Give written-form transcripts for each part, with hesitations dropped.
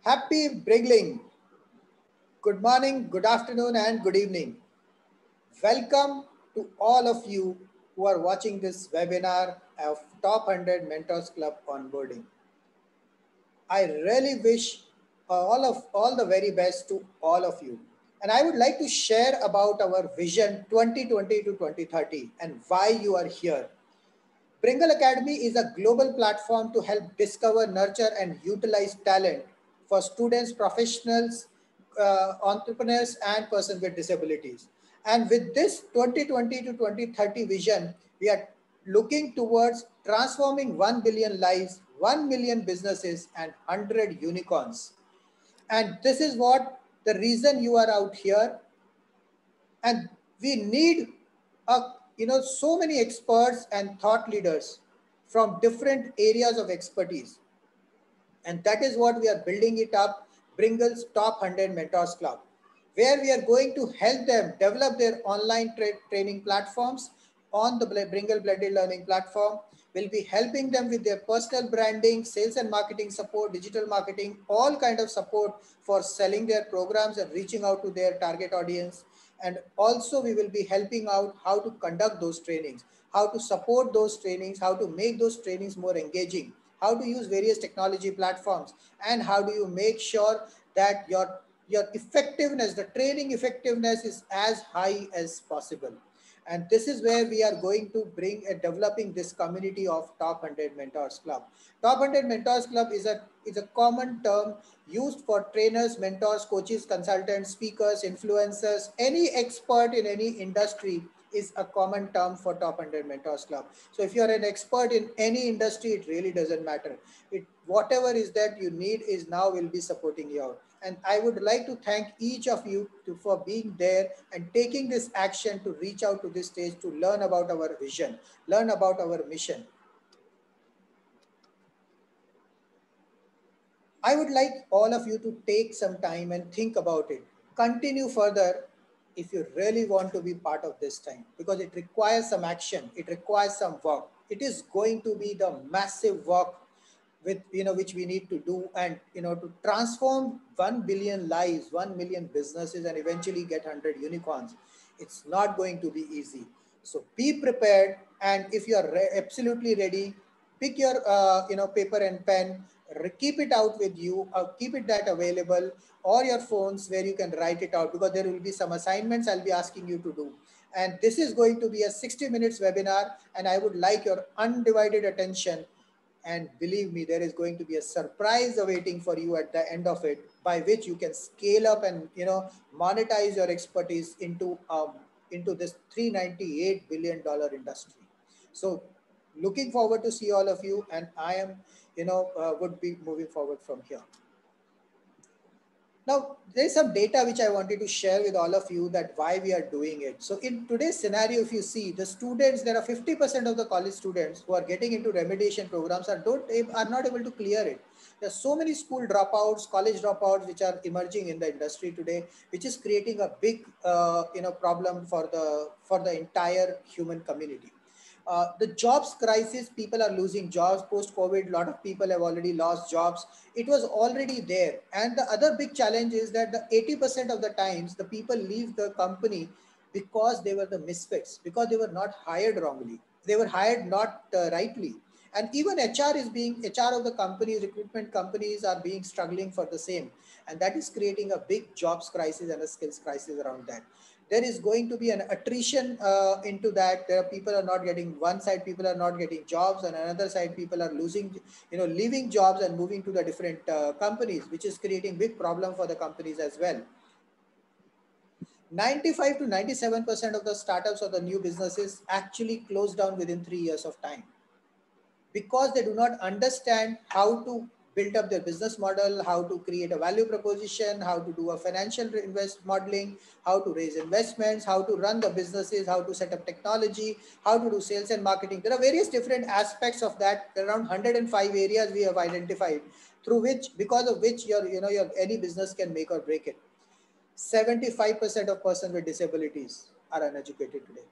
Happy Brigling. Good morning, good afternoon, and good evening. Welcome to all of you who are watching this webinar of Top 100 Mentors Club onboarding. I really wish all the very best to all of you. And I would like to share about our vision 2020 to 2030 and why you are here. Bringle Academy is a global platform to help discover, nurture, and utilize talent for students, professionals, entrepreneurs, and persons with disabilities. And with this 2020 to 2030 vision, we are looking towards transforming 1 billion lives, 1 million businesses, and 100 unicorns. And this is what the reason you are out here. And we need a so many experts and thought leaders from different areas of expertise, and that is what we are building it up. Bringle's Top 100 Mentors Club, where we are going to help them develop their online training platforms on the Bringle Blended Learning platform. We'll be helping them with their personal branding, sales and marketing support, digital marketing, all kind of support for selling their programs and reaching out to their target audience. And also we will be helping out how to conduct those trainings, how to support those trainings, how to make those trainings more engaging, how to use various technology platforms, and how do you make sure that your effectiveness, the training effectiveness, is as high as possible. And this is where we are going to bring a developing this community of Top 100 Mentors Club. Top 100 Mentors Club is a common term used for trainers, mentors, coaches, consultants, speakers, influencers, any expert in any industry is a common term for Top 100 Mentors Club. So if you are an expert in any industry, it really doesn't matter. Whatever is that you need is now will be supporting you out. And I would like to thank each of you for being there and taking this action to reach out to this stage to learn about our vision, learn about our mission. I would like all of you to take some time and think about it. Continue further if you really want to be part of this time, because it requires some action, it requires some work. It is going to be the massive work with which we need to do, and to transform 1 billion lives, 1 million businesses, and eventually get 100 unicorns. It's not going to be easy. So be prepared, and if you are absolutely ready, pick your paper and pen, keep it out with you, keep it that available, or your phones where you can write it out, because there will be some assignments I'll be asking you to do. And this is going to be a 60 minutes webinar, and I would like your undivided attention. And believe me, there is going to be a surprise awaiting for you at the end of it, by which you can scale up and monetize your expertise into this $398 billion industry. So looking forward to see all of you, and I am would be moving forward from here. Now, there's some data which I wanted to share with all of you, that why we are doing it. So in today's scenario, if you see the students, there are 50% of the college students who are getting into remediation programs are not able to clear it. There are so many school dropouts, college dropouts, which are emerging in the industry today, which is creating a big problem for the entire human community. The jobs crisis, people are losing jobs post-COVID. A lot of people have already lost jobs. It was already there. And the other big challenge is that the 80% of the times the people leave the company because they were the misfits, because they were not hired wrongly. They were hired not rightly. And even HR of the companies, recruitment companies are being struggling for the same. And that is creating a big jobs crisis and a skills crisis around that. There is going to be an attrition into that. There are people are not getting, one side people are not getting jobs, and another side people are losing, leaving jobs and moving to the different companies, which is creating big problem for the companies as well. 95 to 97% of the startups or the new businesses actually close down within 3 years of time, because they do not understand how to build up their business model, how to create a value proposition, how to do a financial invest modeling, how to raise investments, how to run the businesses, how to set up technology, how to do sales and marketing. There are various different aspects of that. Around 105 areas we have identified, through which, because of which your any business can make or break it. 75% of persons with disabilities are uneducated today.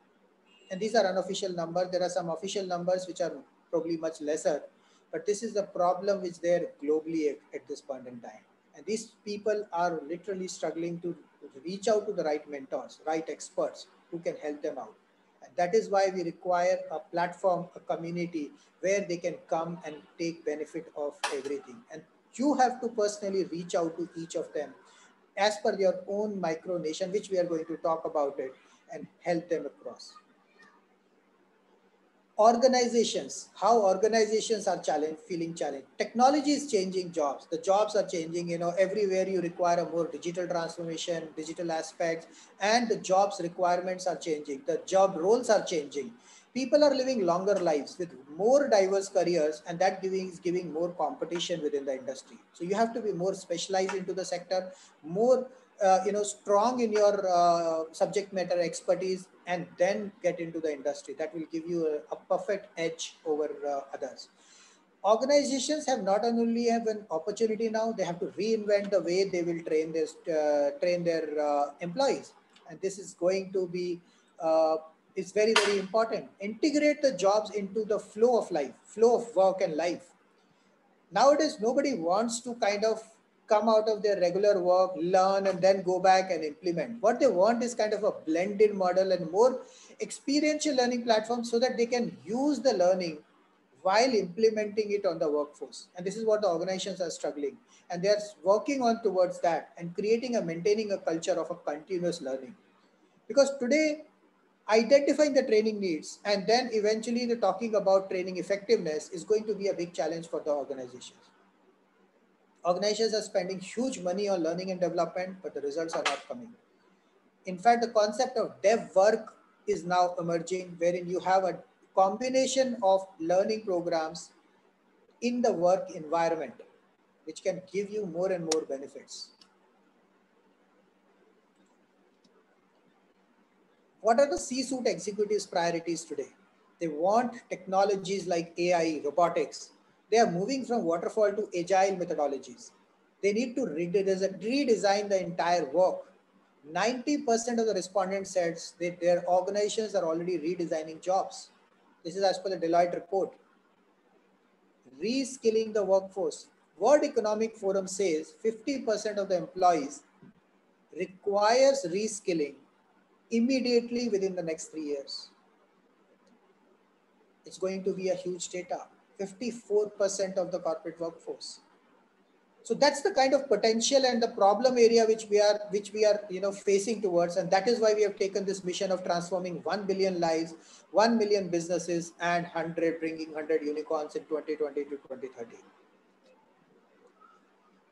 And these are unofficial numbers. There are some official numbers which are probably much lesser, but this is the problem which there globally at this point in time. And these people are literally struggling to reach out to the right mentors, right experts who can help them out. And that is why we require a platform, a community where they can come and take benefit of everything. And you have to personally reach out to each of them as per your own micronation, which we are going to talk about it, and help them across. Organizations, how organizations are feeling challenged. Technology is changing jobs. The jobs are changing, everywhere you require a more digital transformation, digital aspects, and the jobs requirements are changing. The job roles are changing. People are living longer lives with more diverse careers, and that is giving more competition within the industry. So you have to be more specialized into the sector, more strong in your subject matter expertise, and then get into the industry. That will give you a perfect edge over others. Organizations have not only have an opportunity now, they have to reinvent the way they will train their employees. And this is going to be is very, very important. Integrate the jobs into the flow of life, flow of work and life. Nowadays nobody wants to kind of come out of their regular work, learn, and then go back and implement. What they want is kind of a blended model and more experiential learning platform, so that they can use the learning while implementing it on the workforce. And this is what the organizations are struggling, and they're working on towards that and creating and maintaining a culture of a continuous learning. Because today, identifying the training needs and then eventually the talking about training effectiveness is going to be a big challenge for the organizations. Organizations are spending huge money on learning and development, but the results are not coming. In fact, the concept of dev work is now emerging, wherein you have a combination of learning programs in the work environment, which can give you more and more benefits. What are the C-suite executives' priorities today? They want technologies like AI, robotics. They are moving from waterfall to agile methodologies. They need to redesign the entire work. 90% of the respondents said that their organizations are already redesigning jobs. This is as per the Deloitte report. Reskilling the workforce. World Economic Forum says 50% of the employees requires reskilling immediately within the next 3 years. It's going to be a huge data. 54% of the corporate workforce. So that's the kind of potential and the problem area which we are facing towards, and that is why we have taken this mission of transforming 1 billion lives, 1 million businesses, and bringing 100 unicorns in 2020 to 2030.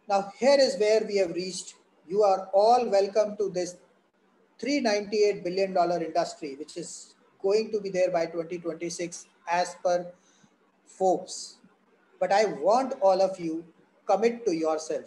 Now here is where we have reached. You are all welcome to this $398 billion industry, which is going to be there by 2026 as per Forbes. But I want all of you commit to yourself.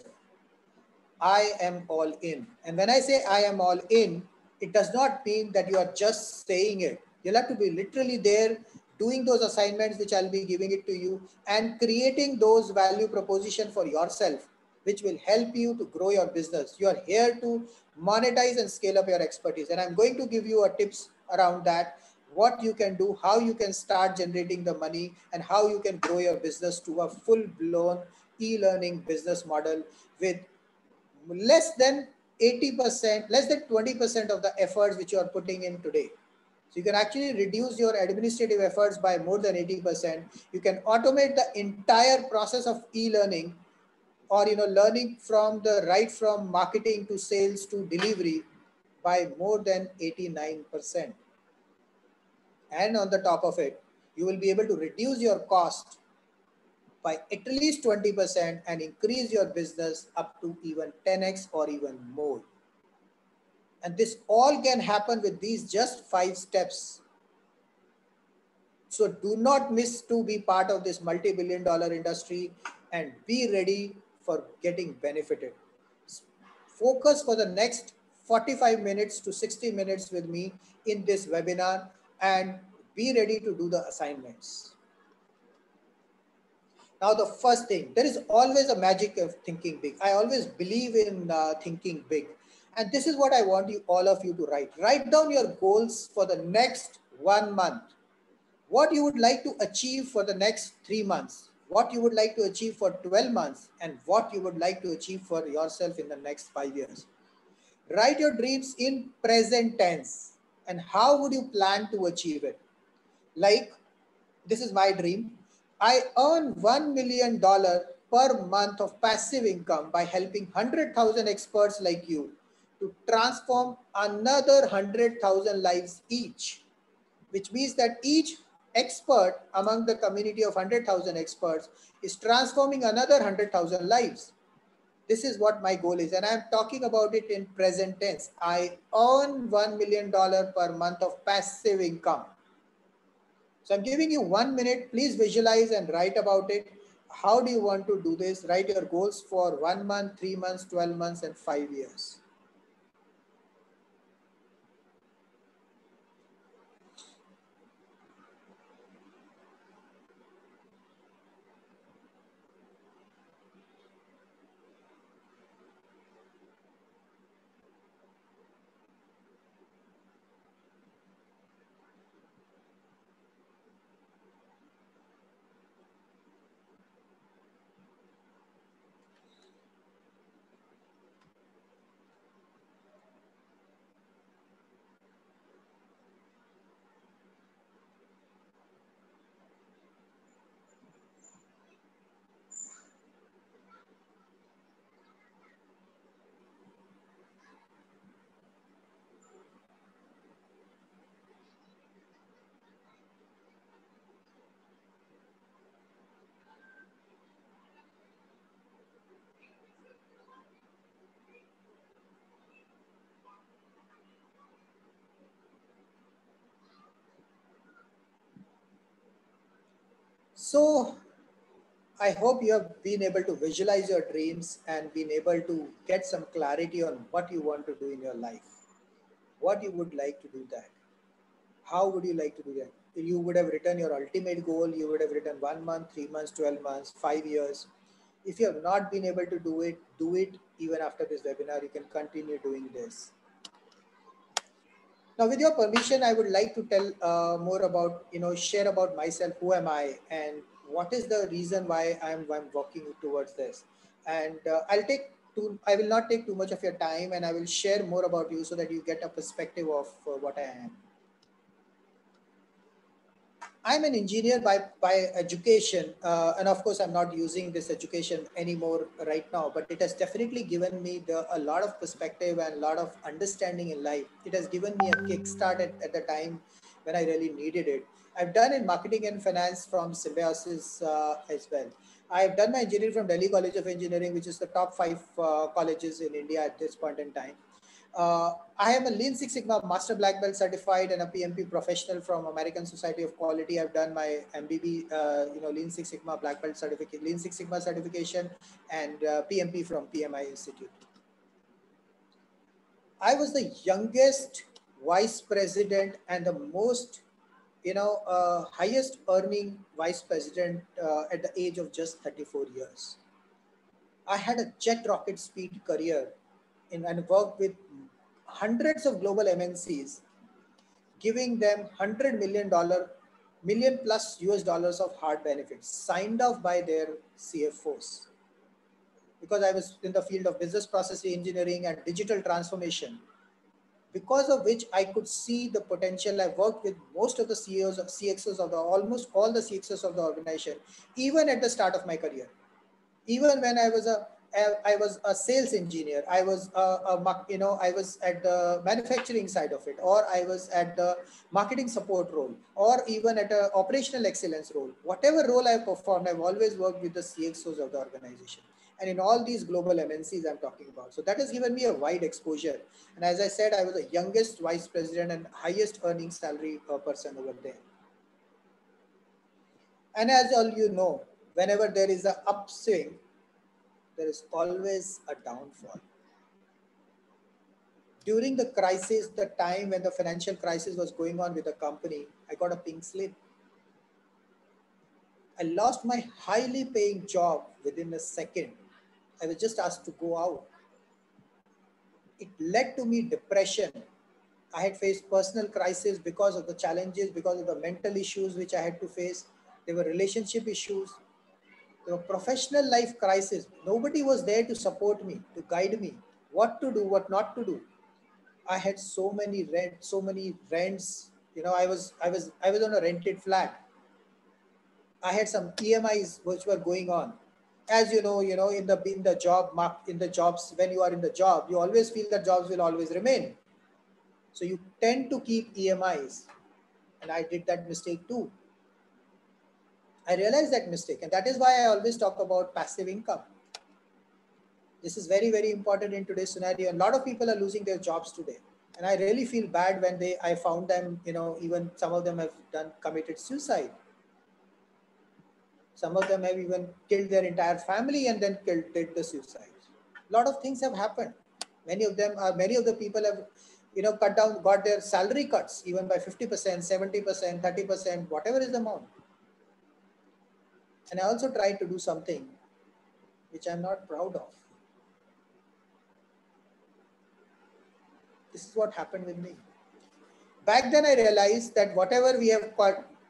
I am all in. And when I say I am all in, it does not mean that you are just saying it. You'll have to be literally there doing those assignments which I'll be giving it to you and creating those value proposition for yourself, which will help you to grow your business. You are here to monetize and scale up your expertise. And I'm going to give you a tips around that, what you can do, how you can start generating the money, and how you can grow your business to a full-blown e-learning business model with less than 80%, less than 20% of the efforts which you are putting in today. So you can actually reduce your administrative efforts by more than 80%. You can automate the entire process of e-learning, or learning from from marketing to sales to delivery, by more than 89%. And on the top of it, you will be able to reduce your cost by at least 20% and increase your business up to even 10x or even more. And this all can happen with these just 5 steps. So do not miss to be part of this multi-billion dollar industry and be ready for getting benefited. Focus for the next 45 minutes to 60 minutes with me in this webinar and be ready to do the assignments. Now, the first thing, there is always a magic of thinking big. I always believe in thinking big. And this is what I want all of you to write. Write down your goals for the next 1 month. What you would like to achieve for the next 3 months. what you would like to achieve for 12 months, and what you would like to achieve for yourself in the next 5 years. Write your dreams in present tense. And how would you plan to achieve it? Like, this is my dream. I earn $1 million per month of passive income by helping 100,000 experts like you to transform another 100,000 lives each, which means that each expert among the community of 100,000 experts is transforming another 100,000 lives. This is what my goal is, and I'm talking about it in present tense. I earn $1 million per month of passive income. So I'm giving you 1 minute. Please visualize and write about it. How do you want to do this? Write your goals for 1 month, 3 months, 12 months, and 5 years. So I hope you have been able to visualize your dreams and been able to get some clarity on what you want to do in your life, what you would like to do that. How would you like to do that? You would have written your ultimate goal. You would have written 1 month, 3 months, 12 months, 5 years. If you have not been able to do it even after this webinar. You can continue doing this. Now, with your permission, I would like to tell more about, share about myself. Who am I, and what is the reason why I'm working towards this? And I will not take too much of your time, and I will share more about you so that you get a perspective of what I am. I'm an engineer by education, and of course, I'm not using this education anymore right now. But it has definitely given me a lot of perspective and a lot of understanding in life. It has given me a kickstart at the time when I really needed it. I've done in marketing and finance from Symbiosis as well. I've done my engineering from Delhi College of Engineering, which is the top five colleges in India at this point in time. I am a Lean Six Sigma Master Black Belt certified and a PMP professional from American Society of Quality. I've done my MBB, Lean Six Sigma Black Belt certificate, Lean Six Sigma certification, and PMP from PMI Institute. I was the youngest vice president and the most, highest earning vice president at the age of just 34 years. I had a jet rocket speed career and worked with hundreds of global MNCs, giving them million plus US dollars of hard benefits signed off by their CFOs. Because I was in the field of business process engineering and digital transformation, because of which I could see the potential. I worked with most of the CEOs, CXOs of the almost all the CXOs of the organization, even at the start of my career. Even when I was a sales engineer, I was I was at the manufacturing side of it, or I was at the marketing support role, or even at a operational excellence role. Whatever role I performed, I've always worked with the CXOs of the organization, and in all these global MNCs I'm talking about. So that has given me a wide exposure. And as I said, I was the youngest vice president and highest earning salary per person over there. And as all you know, whenever there is an upswing, there is always a downfall. During the crisis, the time when the financial crisis was going on with the company, I got a pink slip. I lost my highly paying job within a second. I was just asked to go out. It led to me depression. I had faced personal crisis because of the challenges, because of the mental issues which I had to face. There were relationship issues. The professional life crisis. Nobody was there to support me, to guide me, what to do, what not to do. I had so many rents. I was on a rented flat. I had some EMIs which were going on. As in the in the jobs, when you are in the job, you always feel that jobs will always remain. So you tend to keep EMIs, and I did that mistake too. I realized that mistake, and that is why I always talk about passive income. This is very, very important in today's scenario. And a lot of people are losing their jobs today. And I really feel bad when I found them, even some of them have committed suicide. Some of them have even killed their entire family and then did the suicide. A lot of things have happened. Many of the people have, got their salary cuts even by 50%, 70%, 30%, whatever is the amount. And I also tried to do something which I'm not proud of. This is what happened with me. Back then, I realized that whatever we have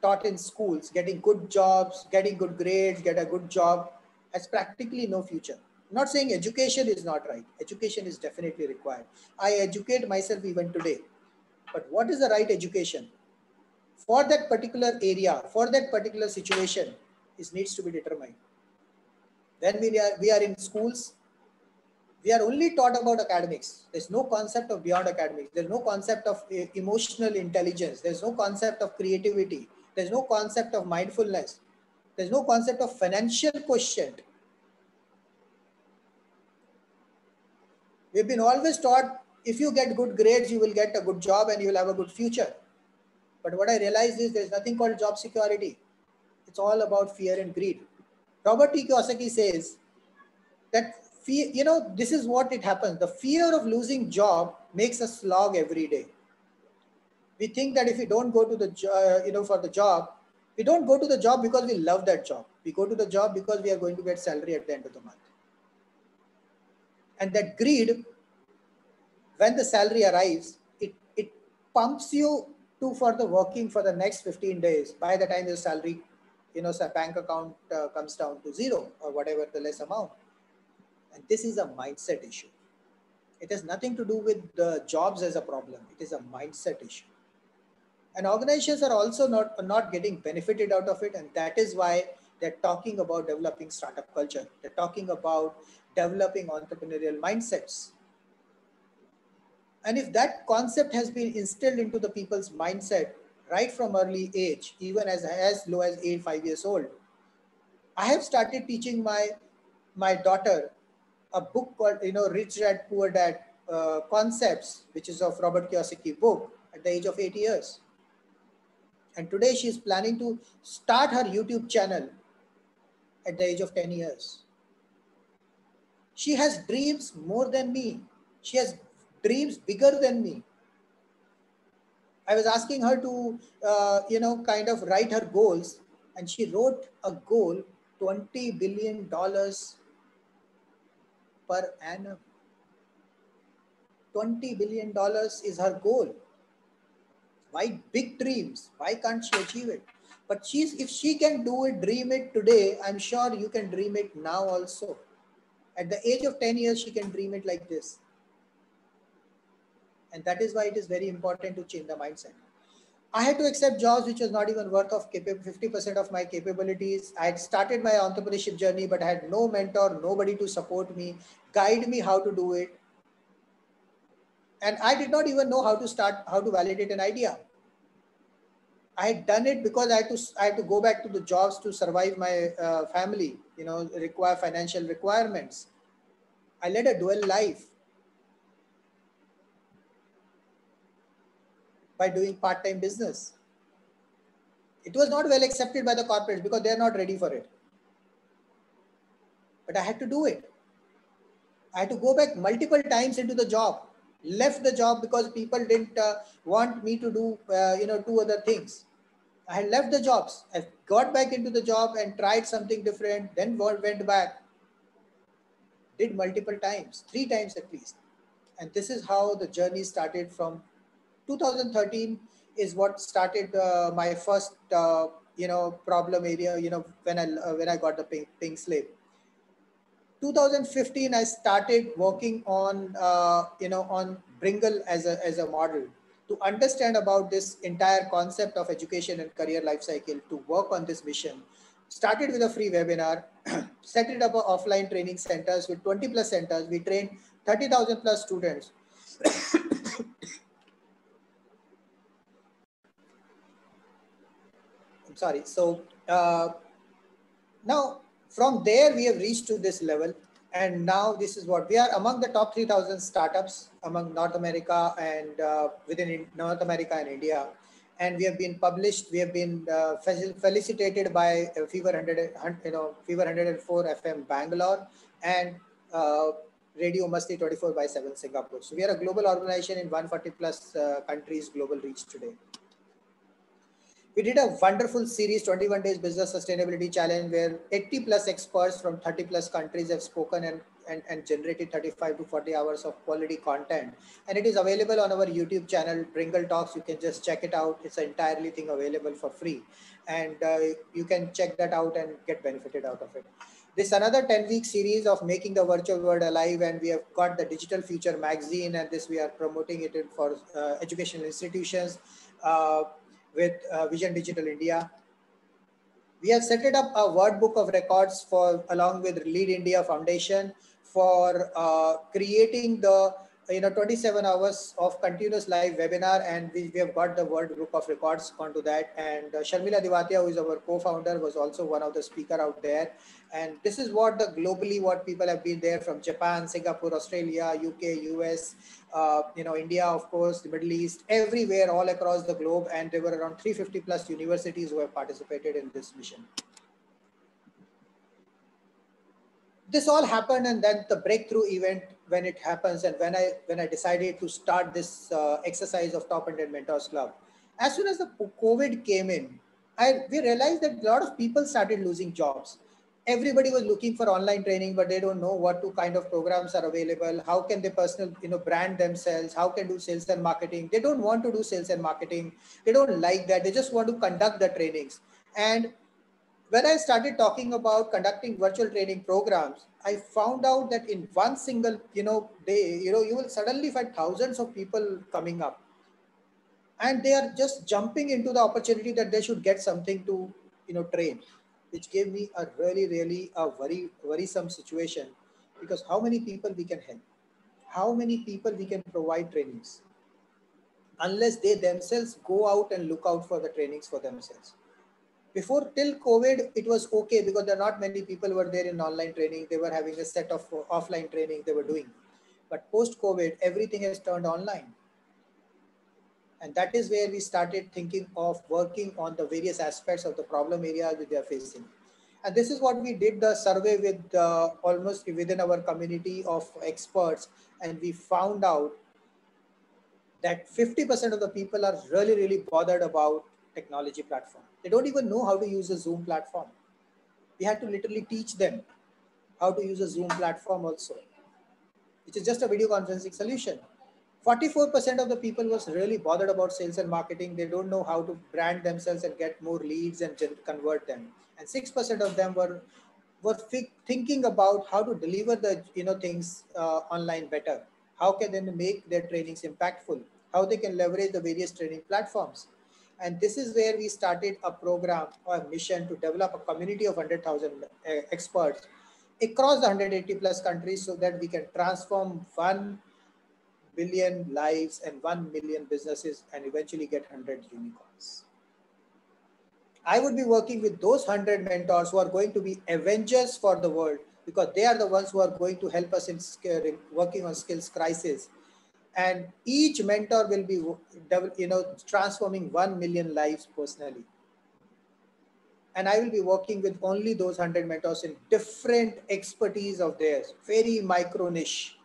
taught in schools, getting good jobs, getting good grades, get a good job, has practically no future. I'm not saying education is not right. Education is definitely required. I educate myself even today. But what is the right education? For that particular area, for that particular situation, is needs to be determined. When we are in schools, we are only taught about academics. There's no concept of beyond academics. There's no concept of emotional intelligence. There's no concept of creativity. There's no concept of mindfulness. There's no concept of financial quotient. We've been always taught if you get good grades, you will get a good job and you will have a good future. But what I realized is there's nothing called job security. It's all about fear and greed. Robert T. Kiyosaki says that fear, this is what it happens. The fear of losing job makes us slog every day. We think that if we don't go to the for the job, we don't go to the job because we love that job. We go to the job because we are going to get salary at the end of the month. And that greed, when the salary arrives, it pumps you to for the working for the next 15 days. By the time your salary, bank account comes down to zero or whatever the less amount. And this is a mindset issue. It has nothing to do with the jobs as a problem. It is a mindset issue. And organizations are also not getting benefited out of it. And that is why they're talking about developing startup culture. They're talking about developing entrepreneurial mindsets. And if that concept has been instilled into the people's mindset right from early age, even as low as 5 years old, I have started teaching my daughter a book called Rich Dad Poor Dad Concepts, which is of Robert Kiyosaki book at the age of 8 years. And today she is planning to start her YouTube channel at the age of 10 years. She has dreams more than me. She has dreams bigger than me. I was asking her to, kind of write her goals, and she wrote a goal, $20 billion per annum. $20 billion is her goal. Why big dreams? Why can't she achieve it? But if she can do it, dream it today, I'm sure you can dream it now also. At the age of 10 years, she can dream it like this. And that is why it is very important to change the mindset. I had to accept jobs which was not even worth of 50% of my capabilities. I had started my entrepreneurship journey, but I had no mentor, nobody to support me, guide me how to do it. And I did not even know how to validate an idea. I had done it because I had to go back to the jobs to survive my family, require financial requirements. I led a dual life by doing part-time business. It was not well accepted by the corporates because they are not ready for it. But I had to do it. I had to go back multiple times into the job. Left the job because people didn't want me to do, two other things. I had left the jobs. I got back into the job and tried something different, then went back. Did multiple times, 3 times at least. And this is how the journey started from 2013 is what started my first problem area, when I got the pink slip. 2015, I started working on on Bringle as a model to understand about this entire concept of education and career life cycle. To work on this mission, started with a free webinar, set it up a offline training centers with 20 plus centers. We trained 30,000 plus students. I'm sorry. So now from there we have reached to this level, and now this is what we are among the top 3,000 startups among North America and within North America and India. And we have been published, we have been felicitated by Fever 100, Fever 104 FM Bangalore, and Radio Masti 24 by 7 Singapore. So we are a global organization in 140 plus countries, global reach today. We did a wonderful series, 21 Days Business Sustainability Challenge, where 80 plus experts from 30 plus countries have spoken and generated 35 to 40 hours of quality content. And it is available on our YouTube channel, Bringle Talks. You can just check it out. It's entirely thing available for free. And you can check that out and get benefited out of it. This another 10-week series of making the virtual world alive, and we have got the Digital Future magazine, and this we are promoting it for educational institutions. With Vision Digital India. We have set it up a word book of records for along with Lead India Foundation for creating the 27 hours of continuous live webinar, and we have got the word book of records onto that. And Sharmila Diwatia, who is our co-founder, was also one of the speaker out there. And this is what the globally what people have been there from Japan, Singapore, Australia, UK, US, India, of course, the Middle East, everywhere, all across the globe. And there were around 350 plus universities who have participated in this mission. This all happened, and then the breakthrough event when it happens, and when I decided to start this exercise of Top 100 Mentors Club. As soon as the COVID came in, we realized that a lot of people started losing jobs. Everybody was looking for online training, but they don't know what kind of programs are available. How can they brand themselves? How can do sales and marketing? They don't want to do sales and marketing. They don't like that. They just want to conduct the trainings. And when I started talking about conducting virtual training programs, I found out that in one single, day, you will suddenly find thousands of people coming up, and they are just jumping into the opportunity that they should get something to, train, which gave me a really a very worrisome situation, because how many people we can help, how many people we can provide trainings, unless they themselves go out and look out for the trainings for themselves. Before till COVID, it was okay because there are not many people were there in online training. They were having a set of offline training they were doing. But post COVID, everything has turned online. And that is where we started thinking of working on the various aspects of the problem areas that they are facing. And this is what we did the survey with almost within our community of experts. And we found out that 50% of the people are really bothered about technology platform. They don't even know how to use a Zoom platform. We had to literally teach them how to use a Zoom platform also, which is just a video conferencing solution. 44% of the people was really bothered about sales and marketing. They don't know how to brand themselves and get more leads and convert them. And 6% of them were thinking about how to deliver the things online better. How can they make their trainings impactful? How they can leverage the various training platforms. And this is where we started a program or a mission to develop a community of 100,000 experts across the 180 plus countries, so that we can transform 1 billion lives and 1 million businesses and eventually get 100 unicorns. I would be working with those 100 mentors who are going to be avengers for the world, because they are the ones who are going to help us in working on skills crisis. And each mentor will be, transforming 1 million lives personally. And I will be working with only those 100 mentors in different expertise of theirs, very micro niche.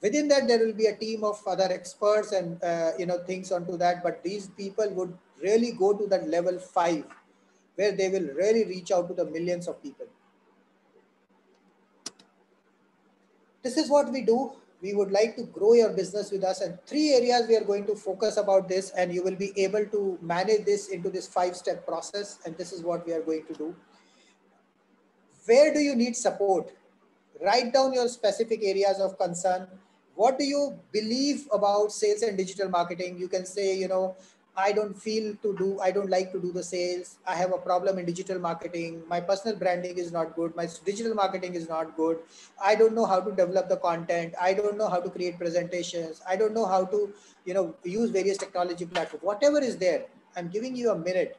Within that, there will be a team of other experts and things onto that. But these people would really go to that level 5, where they will really reach out to the millions of people. This is what we do. we would like to grow your business with us, and 3 areas we are going to focus about this, and you will be able to manage this into this 5-step process. And this is what we are going to do. Where do you need support? Write down your specific areas of concern. What do you believe about sales and digital marketing? You can say, I don't like to do the sales. I have a problem in digital marketing. My personal branding is not good. My digital marketing is not good. I don't know how to develop the content. I don't know how to create presentations. I don't know how to, use various technology platforms. Whatever is there, I'm giving you a minute.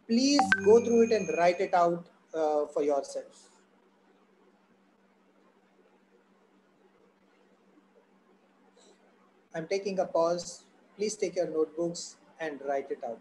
Please go through it and write it out for yourself. I'm taking a pause. Please take your notebooks and write it out.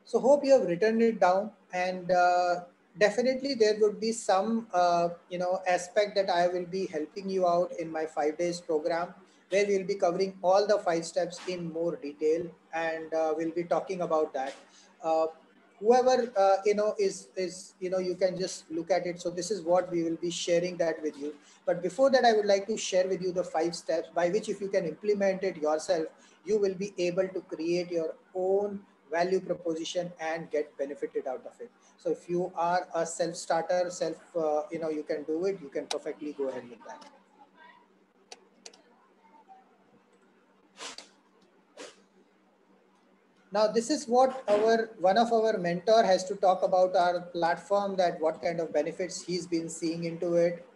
So hope you have written it down, and definitely there would be some aspect that I will be helping you out in my 5 days program, where we'll be covering all the 5 steps in more detail, and we'll be talking about that. Uh, Whoever is you can just look at it. So this is what we will be sharing that with you. But before that, I would like to share with you the 5 steps by which, if you can implement it yourself, you will be able to create your own value proposition and get benefited out of it. So if you are a self starter, you can do it. You can perfectly go ahead with that. Now, this is what our one of our mentor has to talk about our platform, that what kind of benefits he's been seeing into it.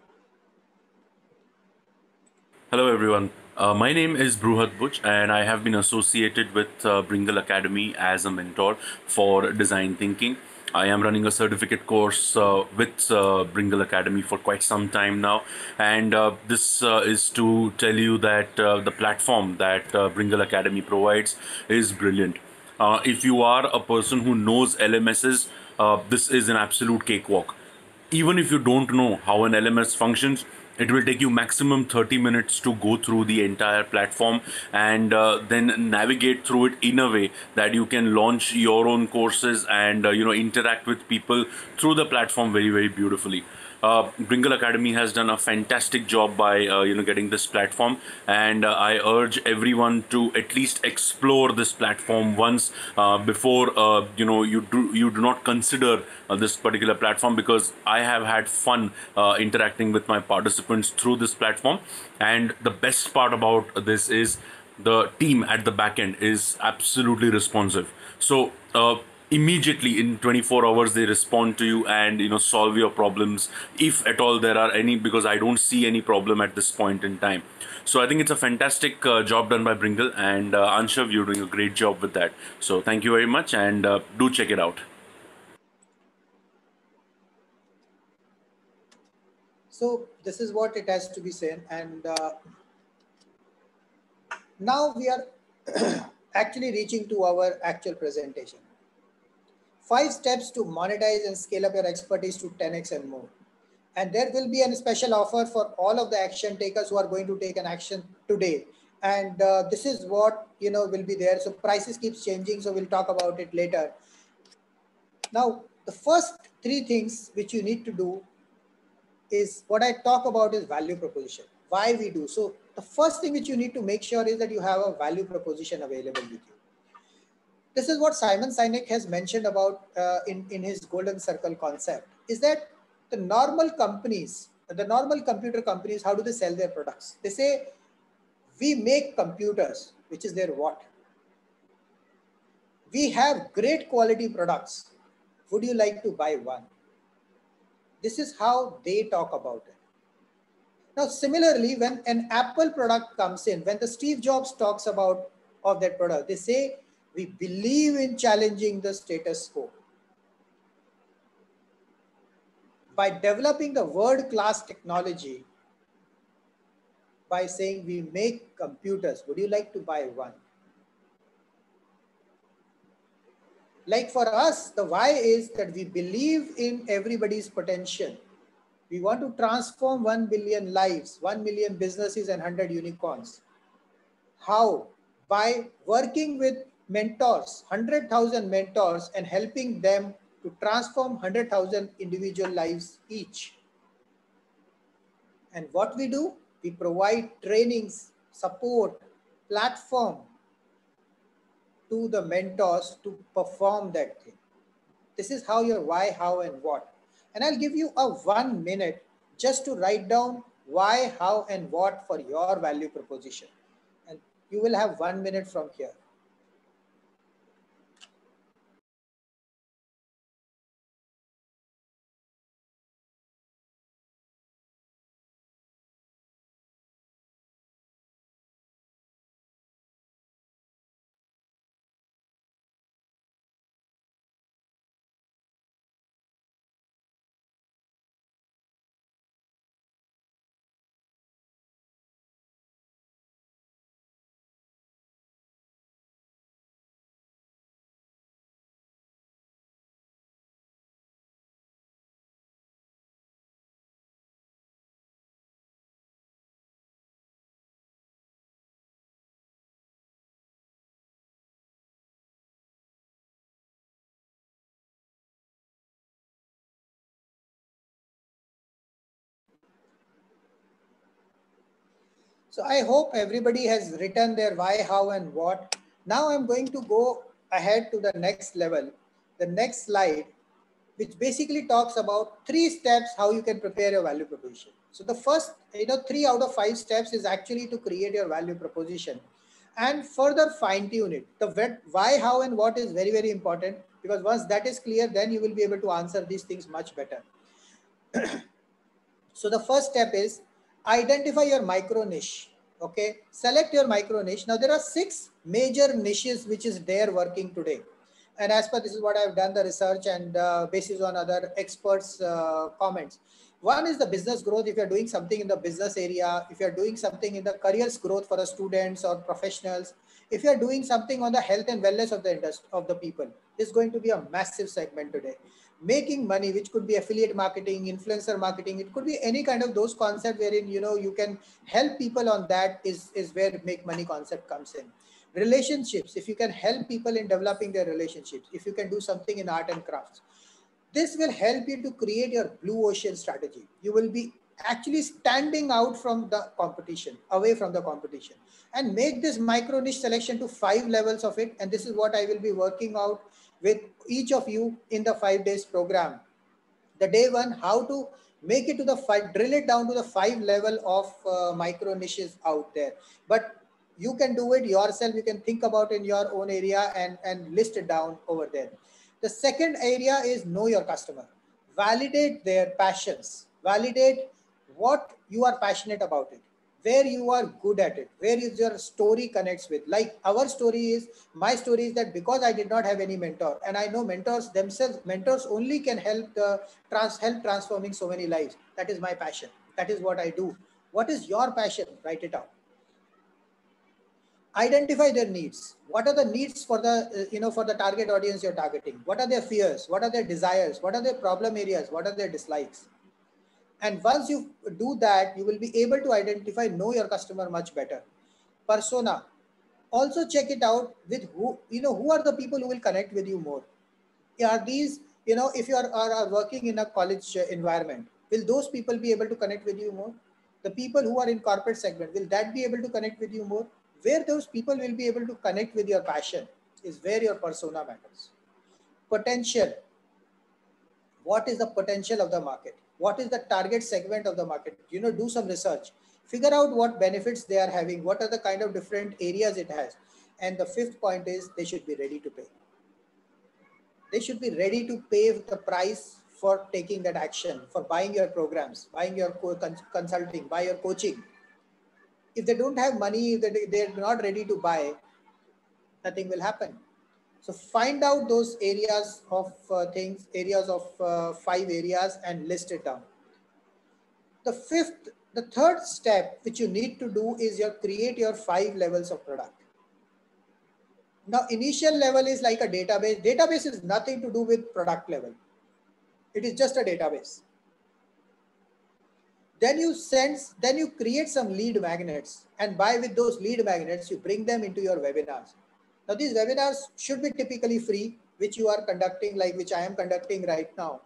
Hello, everyone. My name is Bruhat Butch, and I have been associated with Bringle Academy as a mentor for design thinking. I am running a certificate course with Bringle Academy for quite some time now, and this is to tell you that the platform that Bringle Academy provides is brilliant. If you are a person who knows LMSs, this is an absolute cakewalk. Even if you don't know how an LMS functions, it will take you maximum 30 minutes to go through the entire platform and then navigate through it in a way that you can launch your own courses and interact with people through the platform very, very beautifully. Bringle Academy has done a fantastic job by getting this platform, and I urge everyone to at least explore this platform once before you do not consider this particular platform, because I have had fun interacting with my participants through this platform. And the best part about this is the team at the back end is absolutely responsive. So immediately in 24 hours they respond to you and solve your problems, if at all there are any, because I don't see any problem at this point in time. So I think it's a fantastic job done by Bringle, and Anshav, you're doing a great job with that. So thank you very much, and do check it out. So this is what it has to be said, and now we are actually reaching to our actual presentation. 5 steps to monetize and scale up your expertise to 10x and more. And there will be a special offer for all of the action takers who are going to take an action today. And this is what will be there. So prices keeps changing, so we'll talk about it later. Now, the first 3 things which you need to do is what I talk about is value proposition. Why we do so. The first thing which you need to make sure is that you have a value proposition available with you. This is what Simon Sinek has mentioned about in his golden circle concept, is that the normal companies, the normal computer companies, how do they sell their products? They say, we make computers, which is their what? We have great quality products. Would you like to buy one? This is how they talk about it. Now, similarly, when an Apple product comes in, when the Steve Jobs talks about of that product, they say, we believe in challenging the status quo. By developing the world-class technology, by saying we make computers, would you like to buy one? Like for us, the why is that we believe in everybody's potential. We want to transform 1 billion lives, 1 million businesses and 100 unicorns. How? By working with mentors, 100,000 mentors, and helping them to transform 100,000 individual lives each. And what we do? We provide trainings, support, platform to the mentors to perform that thing. This is how your why, how, and what. And I'll give you a 1 minute just to write down why, how, and what for your value proposition. And you will have 1 minute from here. So I hope everybody has written their why, how, and what. Now I'm going to go ahead to the next level, the next slide, which basically talks about 3 steps how you can prepare your value proposition. So the first, 3 out of 5 steps is actually to create your value proposition and further fine tune it. The why, how, and what is very, very important, because once that is clear, then you will be able to answer these things much better. So the first step is identify your micro niche. Okay, select your micro niche. Now there are 6 major niches which is there working today. And as per this is what I've done the research and basis on other experts' comments. One is the business growth. If you're doing something in the business area, if you're doing something in the careers growth for the students or professionals, if you're doing something on the health and wellness of the industry of the people, is going to be a massive segment today. Making money, which could be affiliate marketing, influencer marketing, it could be any kind of those concepts wherein you can help people on that is where make money concept comes in. Relationships, if you can help people in developing their relationships, if you can do something in art and crafts, this will help you to create your blue ocean strategy. You will be actually standing out from the competition, away from the competition, and make this micro niche selection to 5 levels of it. And this is what I will be working out with each of you in the 5 days program. The day one, how to make it to the 5, drill it down to the 5 level of micro niches out there. But you can do it yourself. You can think about in your own area and list it down over there. The second area is know your customer. Validate their passions. Validate what you are passionate about it, where you are good at it, where is your story connects with. Like our story is, my story is that because I did not have any mentor, and I know mentors themselves, mentors only can help help transforming so many lives. That is my passion. That is what I do. What is your passion? Write it out. Identify their needs. What are the needs for the for the target audience you're targeting? What are their fears? What are their desires? What are their problem areas? What are their dislikes? And once you do that, you will be able to identify, know your customer much better. Persona. Also check it out with who are the people who will connect with you more. Are these, if you are working in a college environment, will those people be able to connect with you more? The people who are in corporate segment, will that be able to connect with you more? Where those people will be able to connect with your passion is where your persona matters. Potential. What is the potential of the market? What is the target segment of the market? Do some research, figure out what benefits they are having, what are the kind of different areas it has. And the fifth point is they should be ready to pay. They should be ready to pay the price for taking that action, for buying your programs, buying your consulting, buy your coaching. If they don't have money, if they're not ready to buy, nothing will happen. So find out those areas of things, areas of 5 areas, and list it down. The third step which you need to do is create your 5 levels of product. Now, initial level is like a database. Database is nothing to do with product level. It is just a database. Then you create some lead magnets, and with those lead magnets, you bring them into your webinars. Now, these webinars should be typically free, which you are conducting, like which I am conducting right now,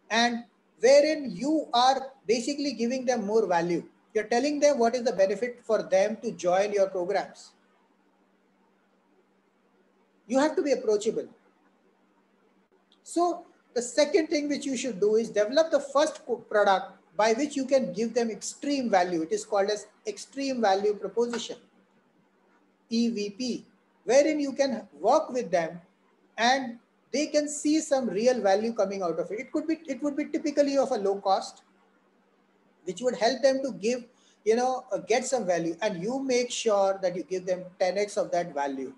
and wherein you are basically giving them more value. You're telling them what is the benefit for them to join your programs. You have to be approachable. So the second thing which you should do is develop the first product by which you can give them extreme value. It is called as extreme value proposition, EVP, wherein you can work with them and they can see some real value coming out of it. It would be typically of a low cost, which would help them to give, get some value, and you make sure that you give them 10x of that value.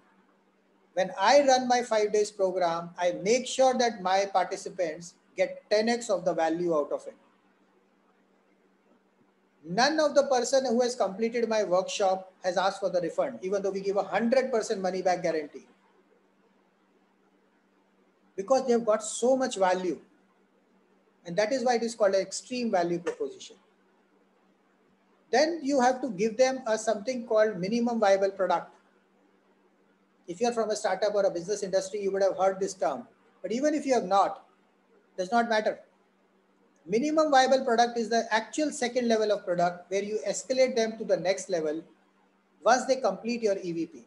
When I run my 5 days program, I make sure that my participants get 10x of the value out of it. None of the person who has completed my workshop has asked for the refund, even though we give 100% money back guarantee. Because they have got so much value. And that is why it is called an extreme value proposition. Then you have to give them something called minimum viable product. If you are from a startup or a business industry, you would have heard this term. But even if you have not, does not matter. Minimum viable product is the actual second level of product where you escalate them to the next level once they complete your EVP,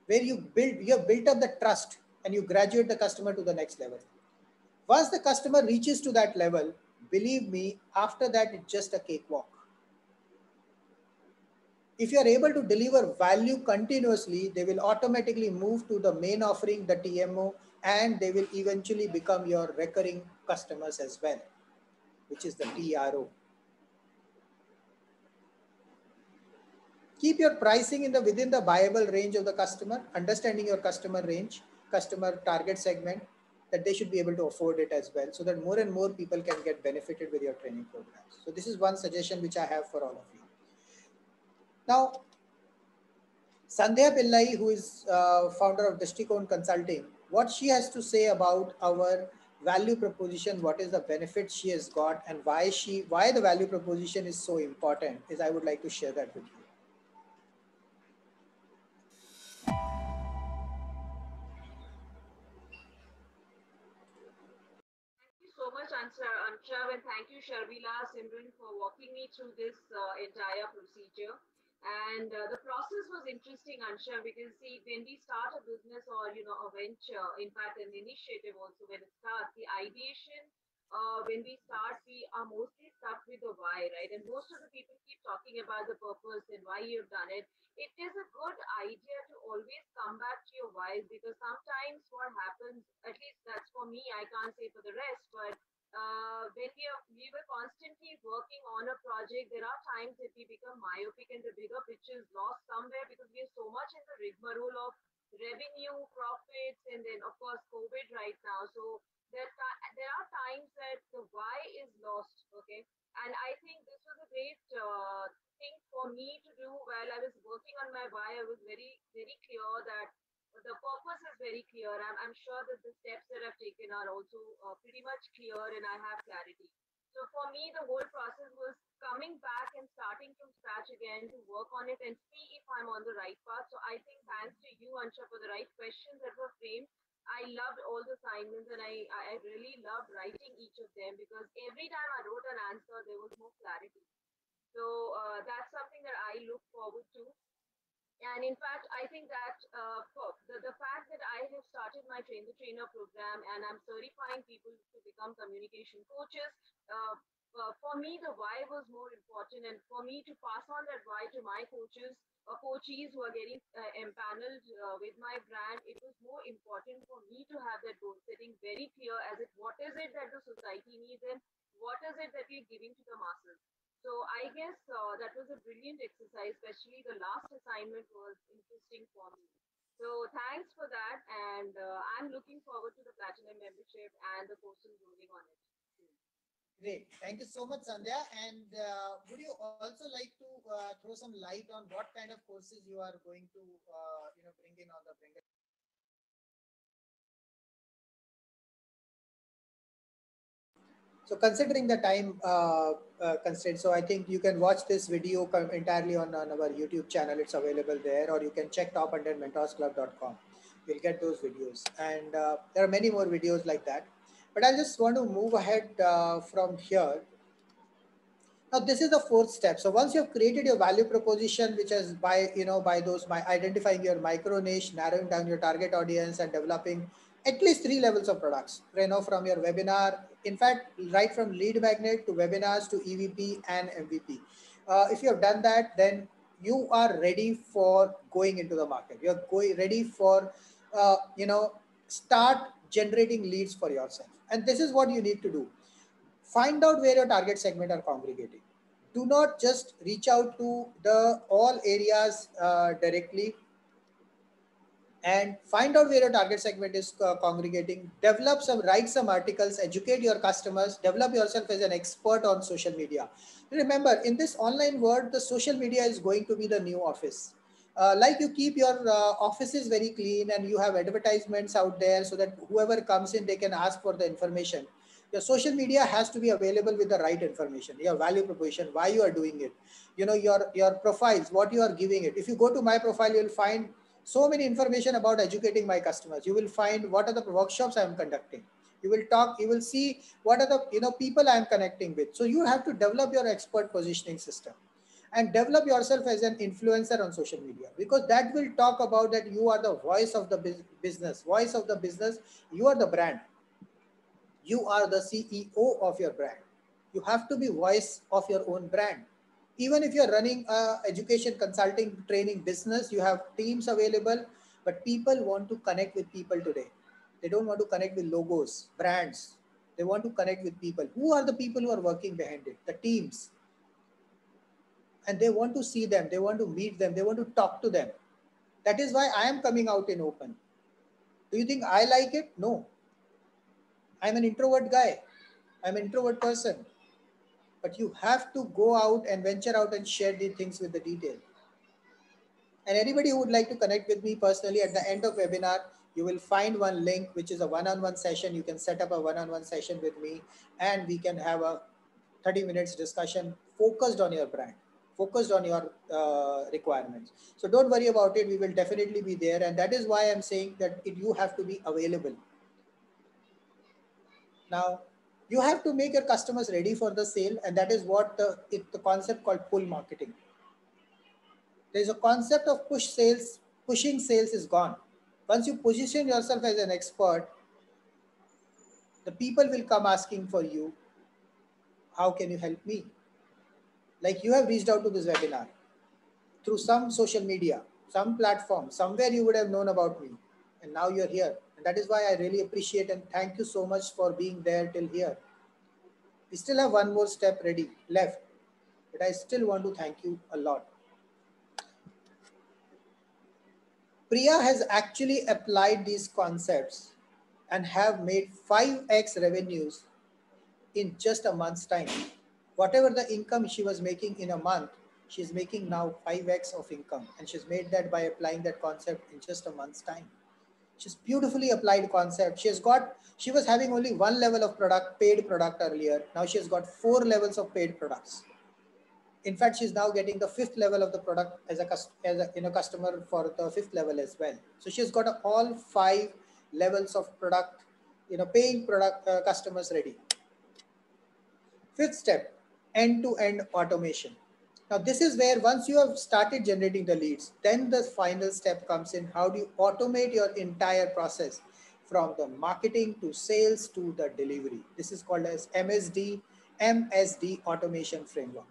where you have built up the trust and you graduate the customer to the next level. Once the customer reaches to that level, believe me, after that, it's just a cakewalk. If you are able to deliver value continuously, they will automatically move to the main offering, the TMO, and they will eventually become your recurring customers as well, which is the TRO. Keep your pricing within the viable range of the customer, understanding your customer range, customer target segment, that they should be able to afford it as well, so that more and more people can get benefited with your training programs. So this is one suggestion which I have for all of you. Now, Sandhya Pillai, who is founder of Dristikon Consulting, what she has to say about our value proposition, what is the benefit she has got, and why the value proposition is so important, is I would like to share that with you. So much, Anshav, and thank you, Sharmila, Simran, for walking me through this entire procedure. And the process was interesting, Anshav, because see, when we start a business or a venture, in fact, an initiative also, when it starts, the ideation, when we start, we are mostly stuck with the why, right? And most of the people keep talking about the purpose and why you've done it. It is a good idea to always come back to your whys, because sometimes what happens, at least that's for me, I can't say for the rest, but when we were constantly working on a project, there are times that we become myopic and the bigger picture is lost somewhere because we are so much in the rigmarole of revenue, profits, and then of course COVID right now. So there are times that the why is lost. Okay, and I think this was a great thing for me to do while I was working on my why. I was very very clear that the purpose is very clear. I'm sure that the steps that I've taken are also pretty much clear and I have clarity. So for me, the whole process was coming back and starting from scratch again to work on it and see if I'm on the right path. So I think thanks to you, Ansha, for the right questions that were framed. I loved all the assignments and I really loved writing each of them because every time I wrote an answer, there was more clarity. So that's something that I look forward to. And in fact, I think that the fact that I have started my Train the Trainer program and I'm certifying people to become communication coaches, for me, the why was more important, and for me to pass on that why to my coaches or coachees who are getting empaneled with my brand, it was more important for me to have that goal setting very clear as it what is it that the society needs and what is it that we're giving to the masses. So I guess that was a brilliant exercise, especially the last assignment was interesting for me. So thanks for that, and I'm looking forward to the platinum membership and the courses rolling on it. Great. Thank you so much, Sandhya. And would you also like to throw some light on what kind of courses you are going to, bring in on the Bringle? So considering the time constraint, so I think you can watch this video entirely on our YouTube channel. It's available there, or you can check top100mentorsclub.com. You'll get those videos. And there are many more videos like that. But I just want to move ahead from here. Now this is the fourth step. So once you have created your value proposition, which is by identifying your micro niche, narrowing down your target audience, and developing at least three levels of products. From your webinar, in fact, right from lead magnet to webinars to EVP and MVP. If you have done that, then you are ready for going into the market. You're going ready for start generating leads for yourself. And this is what you need to do. Find out where your target segment are congregating. Do not just reach out to the all areas directly, and find out where your target segment is congregating. Develop some, write some articles, educate your customers, develop yourself as an expert on social media. Remember, in this online world, the social media is going to be the new office. Like you keep your offices very clean and you have advertisements out there so that whoever comes in, they can ask for the information. Your social media has to be available with the right information, your value proposition, why you are doing it, your profiles, what you are giving it. If you go to my profile, you'll find so many information about educating my customers. You will find what are the workshops I am conducting. You will see what are the people I am connecting with. So you have to develop your expert positioning system and develop yourself as an influencer on social media, because that will talk about that you are the voice of the business. You are the brand. You are the CEO of your brand. You have to be voice of your own brand. Even if you're running a education consulting training business, you have teams available, but people want to connect with people today. They don't want to connect with logos, brands. They want to connect with people. Who are the people who are working behind it? The teams. And they want to see them, they want to meet them, they want to talk to them. That is why I am coming out in open. Do you think I like it? No. I'm an introvert guy. I'm an introvert person. But you have to go out and venture out and share the things with the detail. And anybody who would like to connect with me personally, at the end of webinar, you will find one link, which is a one-on-one session. You can set up a one-on-one session with me and we can have a 30 minutes discussion focused on your brand, focused on your requirements. So don't worry about it. We will definitely be there. And that is why I'm saying that you have to be available. Now, you have to make your customers ready for the sale. And that is what the concept called pull marketing. There's a concept of pushing sales is gone. Once you position yourself as an expert, the people will come asking for you, how can you help me? Like you have reached out to this webinar through some social media, some platform, somewhere you would have known about me. And now you're here. And that is why I really appreciate and thank you so much for being there till here. We still have one more step ready left, but I still want to thank you a lot. Priya has actually applied these concepts and have made 5x revenues in just a month's time. Whatever the income she was making in a month, she's making now 5x of income. And she's made that by applying that concept in just a month's time. She's beautifully applied concept. She was having only one level of paid product earlier. Now she has got 4 levels of paid products. In fact, she's now getting the 5th level of the product as a customer for the 5th level as well. So she's got all 5 levels of product, paying product customers ready. 5th step, end-to-end automation. Now this is where once you have started generating the leads, then the final step comes in. How do you automate your entire process from the marketing to sales to the delivery? This is called as MSD, MSD automation framework.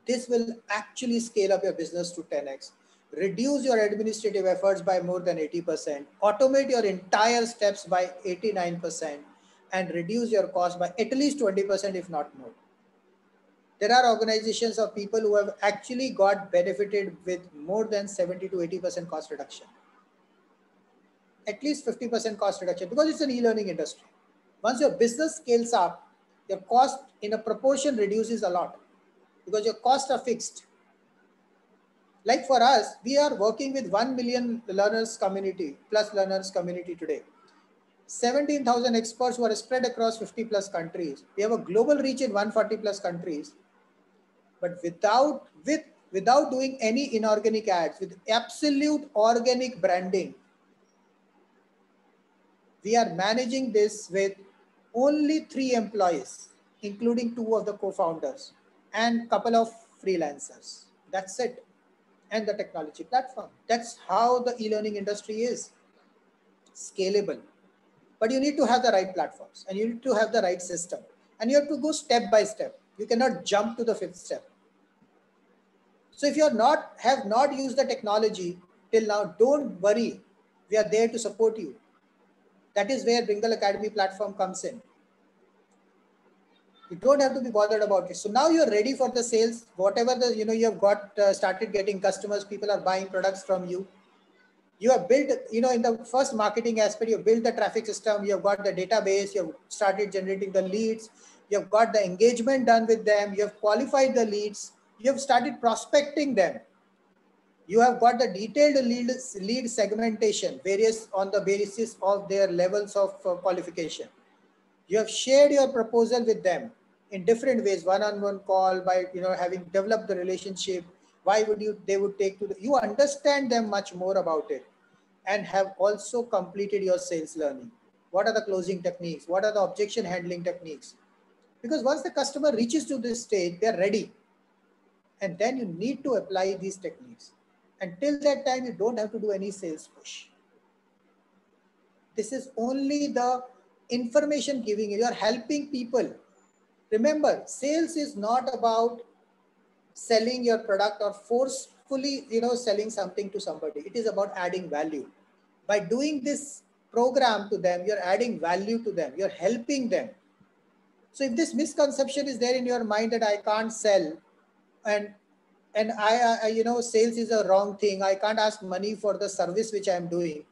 This will actually scale up your business to 10x, reduce your administrative efforts by more than 80%, automate your entire steps by 89%, and reduce your cost by at least 20%, if not more. There are organizations of people who have actually got benefited with more than 70 to 80% cost reduction. At least 50% cost reduction, because it's an e-learning industry. Once your business scales up, your cost in a proportion reduces a lot because your costs are fixed. Like for us, we are working with 1 million learners community, plus learners community today. 17,000 experts who are spread across 50 plus countries. We have a global reach in 140 plus countries. But without doing any inorganic ads, with absolute organic branding, we are managing this with only 3 employees, including 2 of the co-founders and couple of freelancers. That's it. And the technology platform. That's how the e-learning industry is scalable. But you need to have the right platforms and you need to have the right system, and you have to go step by step. You cannot jump to the 5th step. So if you have not used the technology till now, don't worry. We are there to support you. That is where Bringle Academy platform comes in. You don't have to be bothered about it. So now you're ready for the sales. Whatever you have got started getting customers, people are buying products from you. You have built, in the first marketing aspect, you built the traffic system, you have got the database, you have started generating the leads, you have got the engagement done with them, you have qualified the leads, you have started prospecting them. You have got the detailed lead segmentation, various on the basis of their levels of qualification. You have shared your proposal with them in different ways, one-on-one call, by having developed the relationship. Why would they would take to you understand them much more about it, and have also completed your sales learning. What are the closing techniques? What are the objection handling techniques? Because once the customer reaches to this stage, they're ready. And then you need to apply these techniques. Until that time, you don't have to do any sales push. This is only the information giving. You are helping people. Remember, sales is not about selling your product or forcefully, selling something to somebody. It is about adding value. By doing this program to them, you're adding value to them. You're helping them. So if this misconception is there in your mind that I can't sell, and sales is a wrong thing, I can't ask money for the service which I'm doing.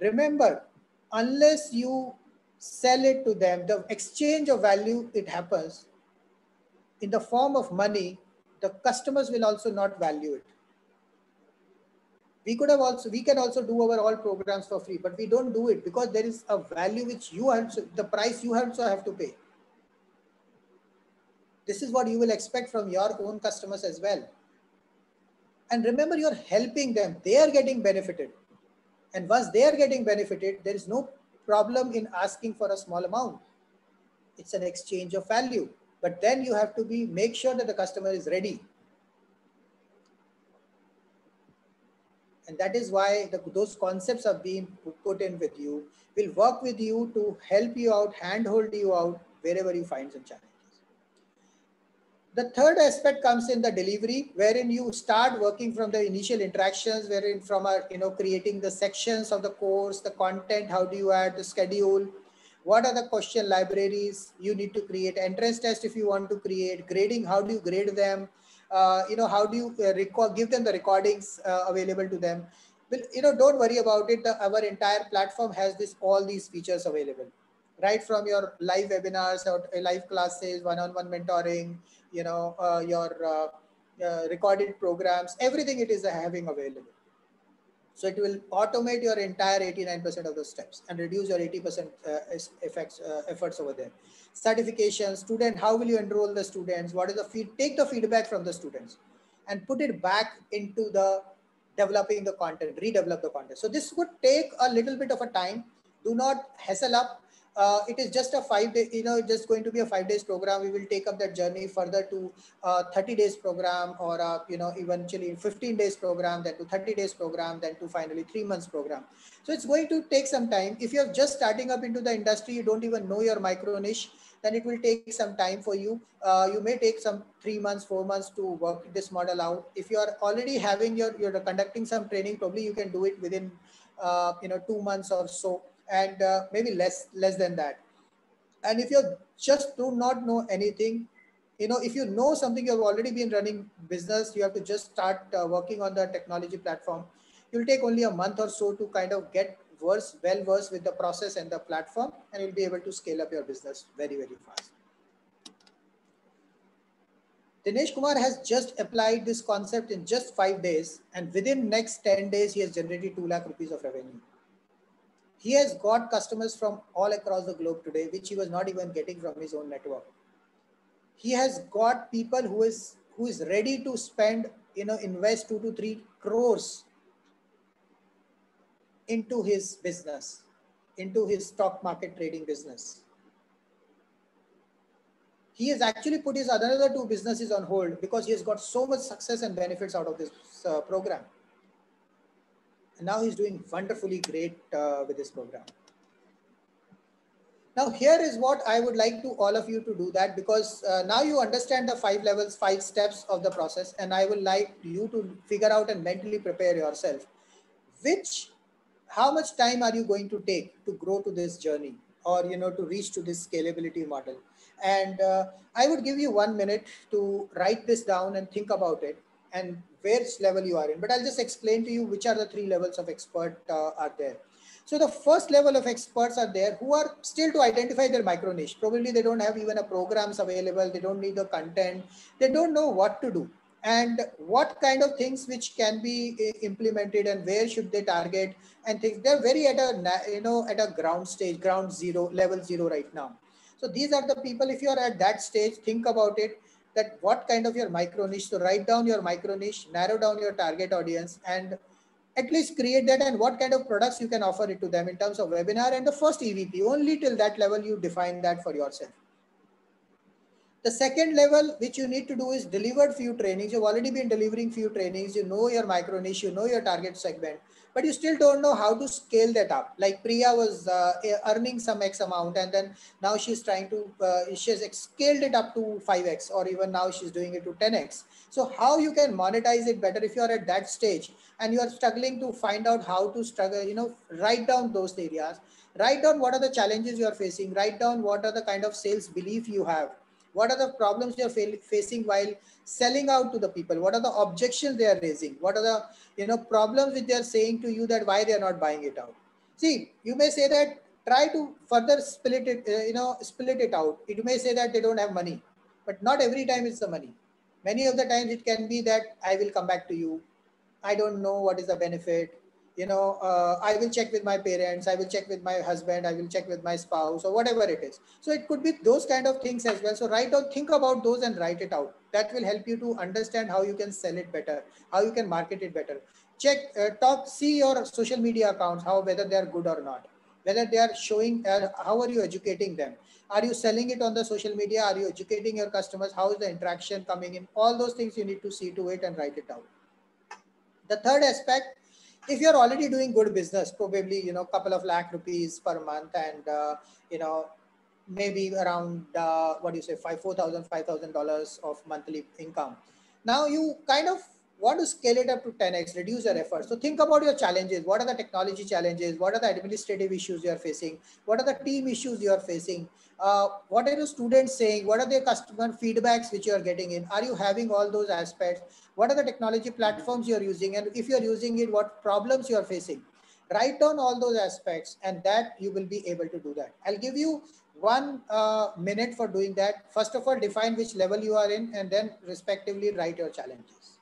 Remember, unless you sell it to them, the exchange of value, it happens in the form of money, the customers will also not value it. We can also do our all programs for free, but we don't do it because there is a value which the price you also have to pay. This is what you will expect from your own customers as well. And remember, you're helping them. They are getting benefited. And once they are getting benefited, there is no problem in asking for a small amount. It's an exchange of value. But then you have to make sure that the customer is ready. And that is why those concepts are being put in with you. We'll work with you to help you out, handhold you out wherever you find some challenges. The third aspect comes in the delivery, wherein you start working from the initial interactions, wherein from creating the sections of the course, the content, how do you add the schedule, what are the question libraries you need to create, entrance test if you want to create, grading, how do you grade them, how do you give them the recordings available to them. Well, don't worry about it. Our entire platform has all these features available, right from your live webinars or live classes, one-on-one mentoring, your recorded programs, everything it is having available. So it will automate your entire 89% of the steps and reduce your 80% efforts over there. Certification, student, how will you enroll the students? What is the take the feedback from the students and put it back into the developing the content, redevelop the content. So this would take a little bit of a time. Do not hassle up. It is just a 5 day, just going to be a 5 days program. We will take up that journey further to 30 days program, or eventually 15 days program, then to 30 days program, then to finally 3 months program. So it's going to take some time. If you're just starting up into the industry, you don't even know your micro niche, then it will take some time for you. You may take some 3 months, 4 months to work this model out. If you are already having you're conducting some training, probably you can do it within 2 months or so, and maybe less than that. And if you just do not know anything, if you know something, you have already been running business, you have to just start working on the technology platform. You'll take only a month or so to kind of get well versed with the process and the platform, and you'll be able to scale up your business very, very fast. Dinesh Kumar has just applied this concept in just 5 days, and within next 10 days he has generated 2 lakh rupees of revenue. He has got customers from all across the globe today, which he was not even getting from his own network. He has got people who is ready to spend, invest 2 to 3 crores into his business, into his stock market trading business. He has actually put his other 2 businesses on hold because he has got so much success and benefits out of this program. And now he's doing wonderfully great with this program. Now, here is what I would like to all of you to do that, because now you understand the 5 levels, 5 steps of the process, and I would like you to figure out and mentally prepare yourself. How much time are you going to take to grow to this journey, or to reach to this scalability model? And I would give you 1 minute to write this down and think about it and which level you are in. But I'll just explain to you which are the 3 levels of expert are there. So the first level of experts are there who are still to identify their micro niche. Probably they don't have even a programs available. They don't need the content. They don't know what to do and what kind of things which can be implemented and where should they target and things. They're very at a ground stage, ground zero, level zero right now. So these are the people. If you are at that stage, think about it, that what kind of your micro niche. So write down your micro niche, narrow down your target audience, and at least create that, and what kind of products you can offer it to them in terms of webinar and the first EVP. Only till that level you define that for yourself. The second level which you need to do is delivered few trainings. You've already been delivering few trainings. You know your micro niche, you know your target segment, but you still don't know how to scale that up. Like Priya was earning some X amount, and then now she's trying to, she's scaled it up to 5X, or even now she's doing it to 10X. So how you can monetize it better if you are at that stage and you are struggling to find out how to write down those areas. Write down what are the challenges you are facing. Write down what are the kind of sales belief you have. What are the problems you're facing while selling out to the people? What are the objections they are raising? What are the problems which they are saying to you that why they are not buying it out? See, you may say that try to further split it, split it out. You may say that they don't have money, but not every time it's the money. Many of the times it can be that I will come back to you. I don't know what is the benefit. I will check with my parents, I will check with my husband, I will check with my spouse, or whatever it is. So it could be those kind of things as well. So write down, think about those and write it out. That will help you to understand how you can sell it better, how you can market it better. Check, see your social media accounts, how whether they are good or not, whether they are showing, how are you educating them? Are you selling it on the social media? Are you educating your customers? How is the interaction coming in? All those things you need to see to it and write it out. The third aspect, if you're already doing good business, probably couple of lakh rupees per month, and you know maybe around what do you say, $4,000 of monthly income. Now you kind of want to scale it up to 10x, reduce your efforts. So think about your challenges. What are the technology challenges? What are the administrative issues you are facing? What are the team issues you are facing? What are the students saying? What are their customer feedbacks which you are getting in? Are you having all those aspects? What are the technology platforms you are using? And if you are using it, what problems you are facing? Write down all those aspects, and that you will be able to do that. I'll give you 1 minute for doing that. First of all, define which level you are in, and then respectively write your challenges.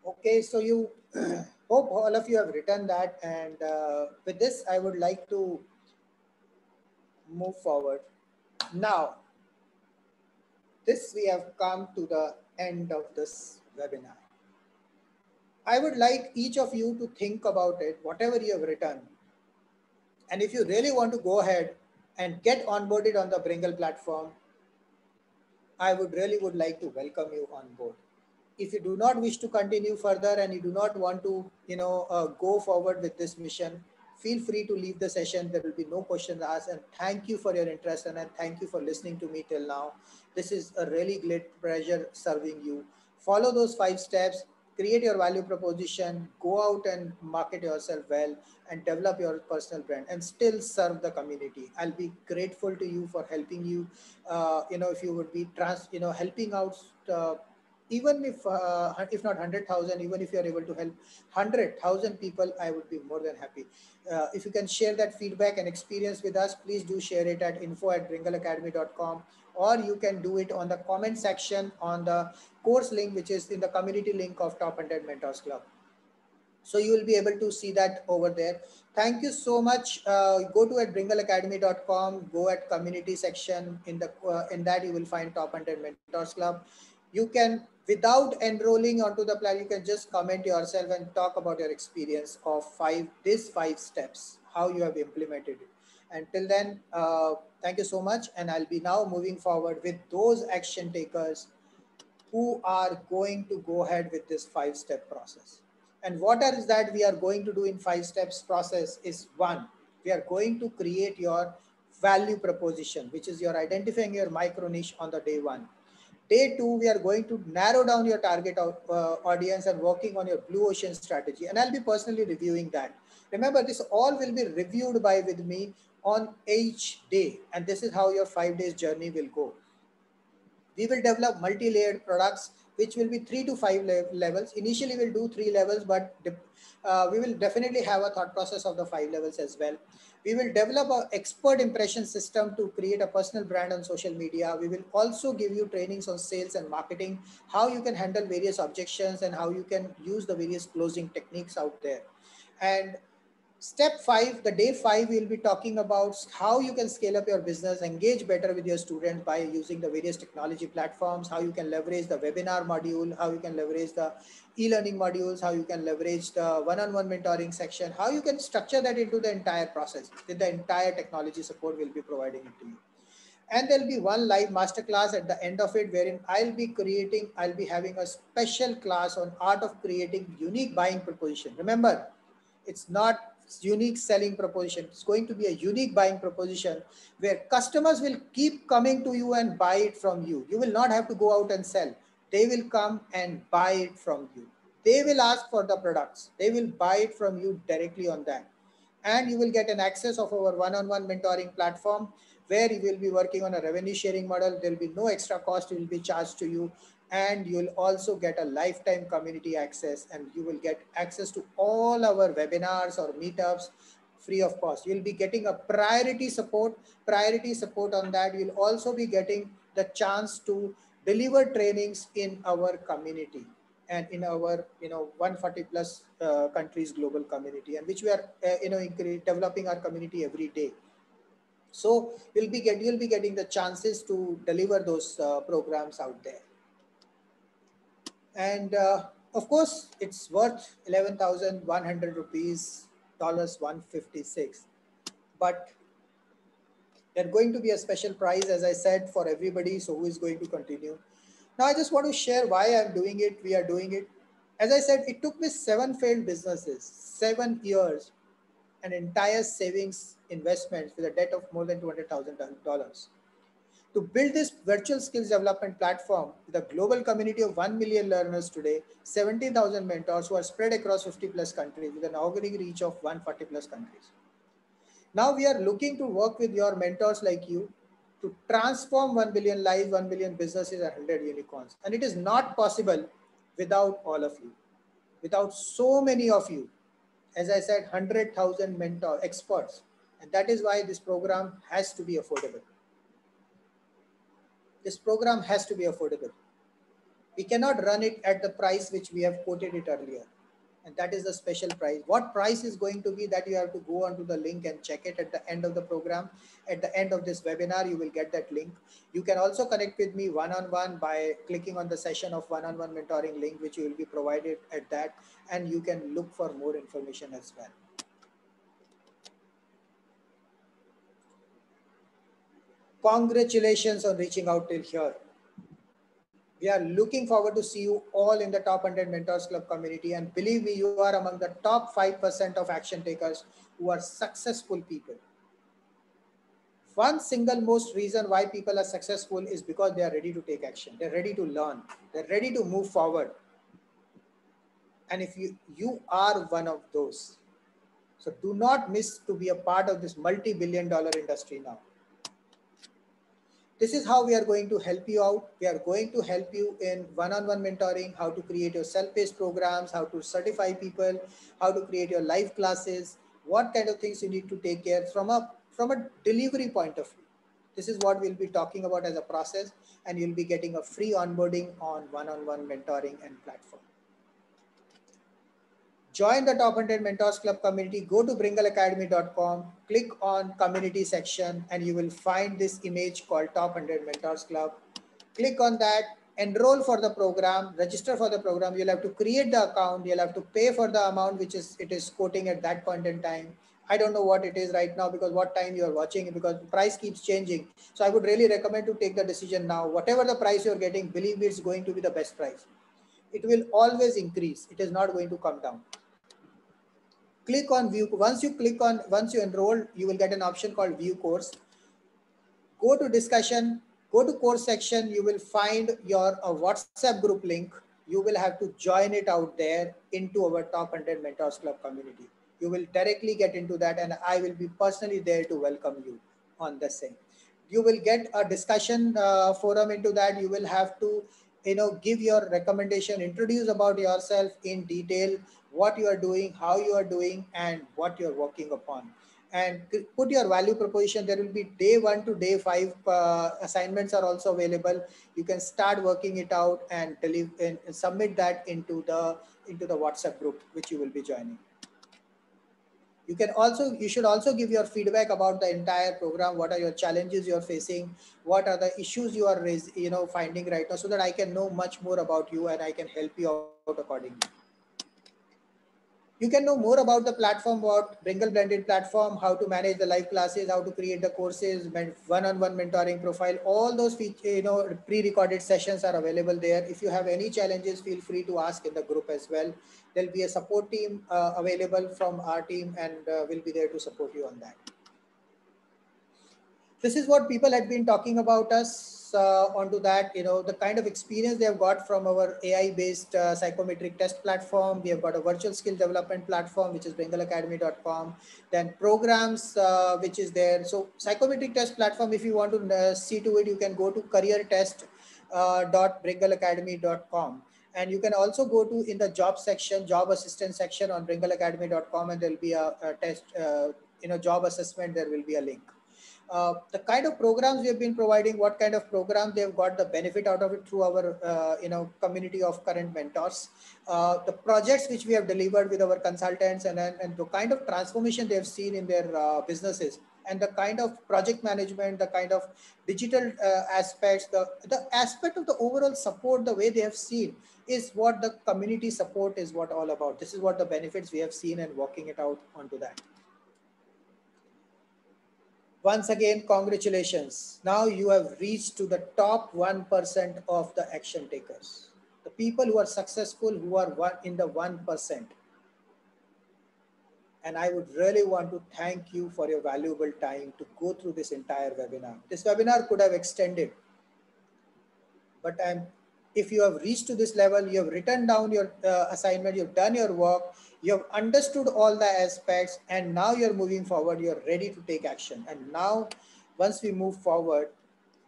Okay, so you hope all of you have written that, and with this, I would like to move forward. Now, this we have come to the end of this webinar. I would like each of you to think about it, whatever you have written. And if you really want to go ahead and get onboarded on the Bringle platform, I would really would like to welcome you on board. If you do not wish to continue further and you do not want to, go forward with this mission, feel free to leave the session. There will be no questions asked. And thank you for your interest and thank you for listening to me till now. This is a really great pleasure serving you. Follow those 5 steps, create your value proposition, go out and market yourself well, and develop your personal brand and still serve the community. I'll be grateful to you for helping you. If you would be helping out. Even if not 100,000, even if you are able to help 100,000 people, I would be more than happy. If you can share that feedback and experience with us, please do share it at info@bringleacademy.com, or you can do it on the comment section on the course link, which is in the community link of Top 100 Mentors Club. So you will be able to see that over there. Thank you so much. Go to at bringleacademy.com, go at community section. In that you will find Top 100 Mentors Club. You can, without enrolling onto the plan, you can just comment yourself and talk about your experience of these 5 steps, how you have implemented it. Until then, thank you so much. And I'll be now moving forward with those action takers who are going to go ahead with this 5-step process. And what is that we are going to do in 5 steps process is, one, we are going to create your value proposition, which is your identifying your micro niche on the day 1. Day 2, we are going to narrow down your target audience and working on your blue ocean strategy. And I'll be personally reviewing that. Remember, this all will be reviewed with me on each day. And this is how your 5 days journey will go. We will develop multi-layered products, which will be 3 to 5 levels. Initially, we'll do 3 levels, but we will definitely have a thought process of the 5 levels as well. We will develop an expert impression system to create a personal brand on social media. We will also give you trainings on sales and marketing, how you can handle various objections and how you can use the various closing techniques out there. And Step 5, the day 5, we'll be talking about how you can scale up your business, engage better with your students by using the various technology platforms, how you can leverage the webinar module, how you can leverage the e-learning modules, how you can leverage the one-on-one mentoring section, how you can structure that into the entire process. Then the entire technology support will be providing it to you. And there'll be one live masterclass at the end of it, wherein I'll be having a special class on art of creating unique buying proposition. Remember, it's not unique selling proposition. It's going to be a unique buying proposition where customers will keep coming to you and buy it from you. You will not have to go out and sell. They will come and buy it from you. They will ask for the products. They will buy it from you directly on that. And you will get an access of our one-on-one mentoring platform where you will be working on a revenue sharing model. There will be no extra cost will be charged to you, and you will also get a lifetime community access, and you will get access to all our webinars or meetups free of cost. You'll be getting a priority support on that. You'll also be getting the chance to deliver trainings in our community and in our 140 plus countries global community, and which we are developing our community every day. So you'll be getting the chances to deliver those programs out there. And of course, it's worth 11,100 rupees, $156. But there's going to be a special prize, as I said, for everybody. So who is going to continue? Now, I just want to share why I'm doing it. We are doing it. As I said, it took me 7 failed businesses, 7 years, an entire savings investments with a debt of more than $200,000 to build this virtual skills development platform with a global community of 1 million learners today, 17,000 mentors who are spread across 50 plus countries with an organic reach of 140 plus countries. Now we are looking to work with your mentors like you to transform 1 billion lives, 1 billion businesses, and 100 unicorns. And it is not possible without all of you, without so many of you. As I said, 100,000 mentor experts. And that is why this program has to be affordable. This program has to be affordable. We cannot run it at the price which we have quoted it earlier. And that is the special price. What price is going to be, that you have to go onto the link and check it at the end of the program. At the end of this webinar, you will get that link. You can also connect with me one-on-one by clicking on the session of one-on-one mentoring link, which will be provided at that. And you can look for more information as well. Congratulations on reaching out till here. We are looking forward to see you all in the Top 100 Mentors Club community. And believe me, you are among the top 5% of action takers who are successful people. One single most reason why people are successful is because they are ready to take action. They're ready to learn. They're ready to move forward. And if you are one of those, so do not miss to be a part of this multi-billion-dollar industry now. This is how we are going to help you out. We are going to help you in one-on-one mentoring, how to create your self-paced programs, how to certify people, how to create your live classes, what kind of things you need to take care from a delivery point of view. This is what we'll be talking about as a process, and you'll be getting a free onboarding on one-on-one mentoring and platform. Join the Top 100 Mentors Club community. Go to bringalacademy.com, click on community section, and you will find this image called Top 100 Mentors Club. Click on that, enroll for the program, register for the program. You'll have to create the account. You'll have to pay for the amount which it is quoting at that point in time. I don't know what it is right now because what time you are watching it, because the price keeps changing. So I would really recommend to take the decision now. Whatever the price you're getting, believe me, it's going to be the best price. It will always increase. It is not going to come down. Click on view. Once you enroll, you will get an option called view course. Go to discussion, go to course section. You will find your WhatsApp group link. You will have to join it out there into our Top 100 Mentors Club community. You will directly get into that, and I will be personally there to welcome you on the same. You will get a discussion forum into that. You will have to give your recommendation, introduce about yourself in detail, what you are doing, how you are doing, and what you're working upon, and put your value proposition. There will be day 1 to day 5 assignments are also available. You can start working it out and deliver and submit that into the WhatsApp group which you will be joining. You should also give your feedback about the entire program. What are your challenges you're facing? What are the issues you are finding right now, so that I can know much more about you and I can help you out accordingly. You can know more about the platform, about Bringal Blended platform, how to manage the live classes, how to create the courses, one-on-one mentoring profile. All those pre-recorded sessions are available there. If you have any challenges, feel free to ask in the group as well. There'll be a support team available from our team, and we'll be there to support you on that. This is what people had been talking about us onto that, the kind of experience they have got from our AI-based psychometric test platform. We have got a virtual skill development platform, which is bringalacademy.com. Then programs, which is there. So psychometric test platform, if you want to see to it, you can go to careertest.bringalacademy.com. And you can also go to in the job section, job assistance section on bringalacademy.com, and there'll be a test, job assessment. There will be a link. The kind of programs we have been providing, what kind of programs they have got the benefit out of it through our community of current mentors, the projects which we have delivered with our consultants, and the kind of transformation they have seen in their businesses, and the kind of project management, the kind of digital aspects, the aspect of the overall support, the way they have seen is what the community support is what all about. This is what the benefits we have seen and working it out onto that. Once again, congratulations. Now you have reached to the top 1% of the action takers. The people who are successful, who are in the 1%. And I would really want to thank you for your valuable time to go through this entire webinar. This webinar could have extended, but if you have reached to this level, you have written down your assignment, you've done your work, you have understood all the aspects, and now you're moving forward, you're ready to take action. And now, once we move forward,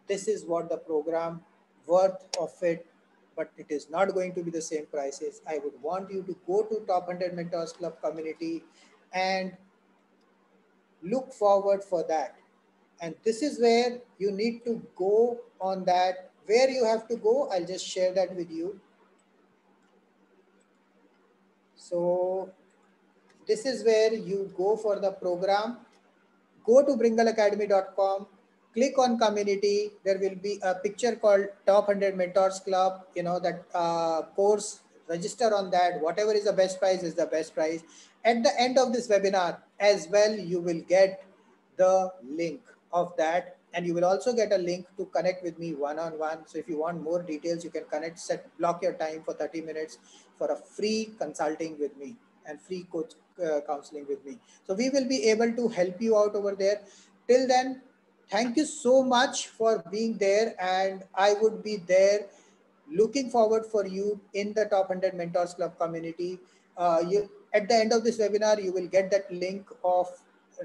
this is what the program worth of it, but it is not going to be the same prices. I would want you to go to Top 100 Mentors Club community and look forward for that. And this is where you need to go on that Where you have to go, I'll just share that with you. So this is where you go for the program. Go to bringalacademy.com, click on community. There will be a picture called Top 100 Mentors Club. You know, that course, register on that. Whatever is the best price is the best price. At the end of this webinar as well, you will get the link of that, and you will also get a link to connect with me one-on-one. So if you want more details, you can connect, block your time for 30 minutes for a free consulting with me and free coach counseling with me. So we will be able to help you out over there. Till then, thank you so much for being there, and I would be there looking forward for you in the Top 100 Mentors Club community. At the end of this webinar, you will get that link of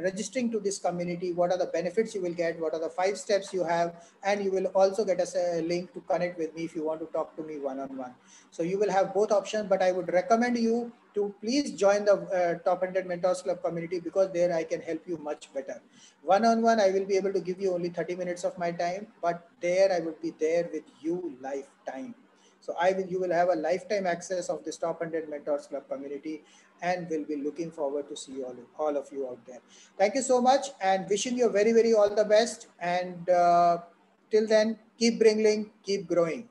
registering to this community. What are the benefits you will get? What are the 5 steps you have? And you will also get a link to connect with me if you want to talk to me one-on-one. So you will have both options, but I would recommend you to please join the Top 100 Mentors Club community, because there I can help you much better. One-on-one, I will be able to give you only 30 minutes of my time, but there I will be there with you lifetime. So you will have a lifetime access of this Top 100 Mentors Club community, and will be looking forward to see all of you out there. Thank you so much, and wishing you very, very all the best. And till then, keep bringing, keep growing.